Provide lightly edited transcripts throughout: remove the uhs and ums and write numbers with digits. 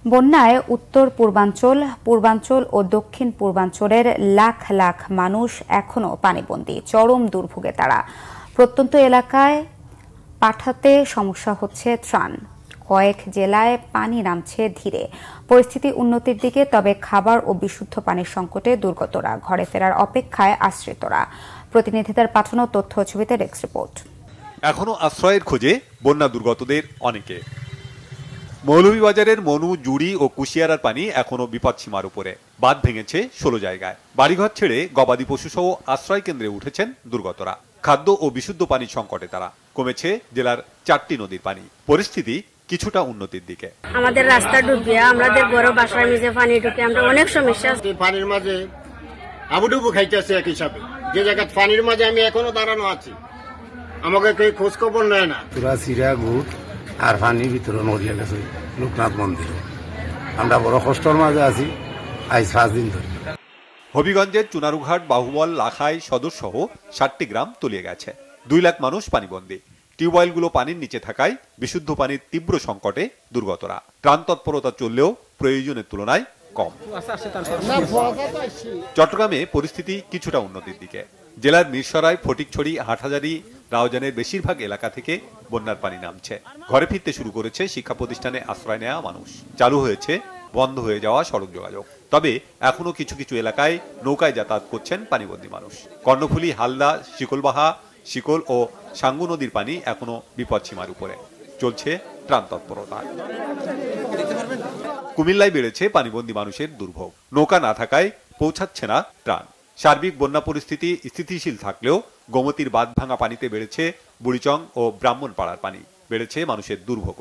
বন্যায় উত্তর পূর্বাঞ্চল, পূর্বাঞ্চল ও দক্ষিণ পূর্বাঞ্চলের লাখ লাখ মানুষ এখনও পানিবন্দী। চরম দুর্ভোগে তারা। প্রত্যন্ত এলাকায় পাঠাতে সমস্যা হচ্ছে ত্রাণ। কয়েক জেলায় পানি নামছে ধীরে। পরিস্থিতি উন্নতির দিকে, তবে খাবার ও বিশুদ্ধ পানির সংকটে দুর্গতরা। ঘরে ফেরার অপেক্ষায় আশ্রিতরা। প্রতিনিধিদের পাঠানো তথ্য ছবিতে ডেস্ক রিপোর্ট। এখনো আশ্রয়ের খোঁজে বন্যা দুর্গতদের অনেকে। মৌলভীবাজারের মনু, জুড়ি ও কুশিয়ারার পানি এখনো বিপদসীমার উপরে। বাঁধ ভেঙেছে 16 জায়গায়। বাড়িঘর ছেড়ে গবাদি পশু সহ আশ্রয় কেন্দ্রে উঠেছেন দুর্গতরা। খাদ্য ও বিশুদ্ধ পানির সংকটে তারা। কমেছে জেলার 4টি নদীর পানি। পরিস্থিতি কিছুটা উন্নতির দিকে। আমাদের রাস্তা ডুবে, আমাদের বড় বাসার নিচে পানি ঢুকে, আমরা অনেক সমস্যা। পানির মাঝে আবুডুবু খাইতেছে এক হিসাবে। যে জায়গা পানির মাঝে আমি এখনো দাঁড়ানো আছি, আমাকে কেউ খোঁজ খবর নেয় না। পুরা সিরা গুট আর পানির ভিতরে নড়িয়ে গেছে লোকনাথ মন্দিরে। আমরা বড় কষ্টর মাঝে আছি আজ 5 দিন ধরে। হবিগঞ্জের চুনারুঘাট, বাহুবল, লাখাই সদর সহ 7টি গ্রাম তলিয়ে গেছে। 2 লাখ মানুষ পানিবন্দী। টিউবওয়েলগুলো পানির নিচে থাকায় বিশুদ্ধ পানির তীব্র সংকটে দুর্গতরা। ত্রাণ তৎপরতা চললেও প্রয়োজনের তুলনায় কম। চট্টগ্রামে পরিস্থিতি কিছুটা উন্নতির দিকে। জেলার মিরসরাই, ফটিকছড়ি, হাটহাজারী, রাউজানের বেশিরভাগ এলাকা থেকে বন্যার পানি নামছে। ঘরে ফিরতে শুরু করেছে শিক্ষা প্রতিষ্ঠানে আশ্রয় নেওয়া মানুষ। চালু হয়েছে বন্ধ হয়ে যাওয়া সড়ক যোগাযোগ। তবে এখনো কিছু কিছু এলাকায় নৌকায় যাতায়াত করছেন পানিবন্দী মানুষ। কর্ণফুলী, হালদা, শিকলবাহা, শিকল ও সাঙ্গু নদীর পানি এখনো বিপদসীমার উপরে। চলছে ত্রাণ তৎপরতা। কুমিল্লায় বেড়েছে পানিবন্দী মানুষের দুর্ভোগ। নৌকা না থাকায় পৌঁছাচ্ছে না ত্রাণ। সার্বিক বন্যা পরিস্থিতি স্থিতিশীল থাকলেও গোমতীর বাঁধ ভাঙা পানিতে বেড়েছে বুড়িচং ও ব্রাহ্মণপাড়ার পানি। বেড়েছে মানুষের দুর্ভোগ।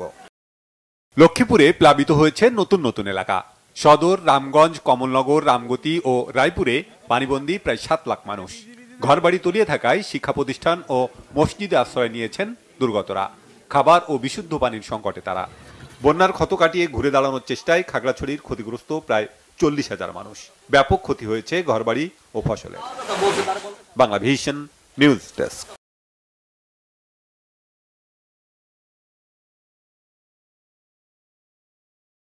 লক্ষ্মীপুরে প্লাবিত হয়েছে নতুন নতুন এলাকা। সদর, রামগঞ্জ, কমলনগর, রামগতি ও রায়পুরে পানিবন্দী প্রায় 7 লাখ মানুষ। ঘরবাড়ি তলিয়ে থাকায় শিক্ষা প্রতিষ্ঠান ও মসজিদে আশ্রয় নিয়েছেন দুর্গতরা। খাবার ও বিশুদ্ধ পানির সংকটে তারা। বন্যার ক্ষত কাটিয়ে ঘুরে দাঁড়ানোর চেষ্টায় খাগড়াছড়ির ক্ষতিগ্রস্ত প্রায় 40,000 মানুষ। ব্যাপক ক্ষতি হয়েছে ঘরবাড়ি ও ফসলের। Banglavision news desk.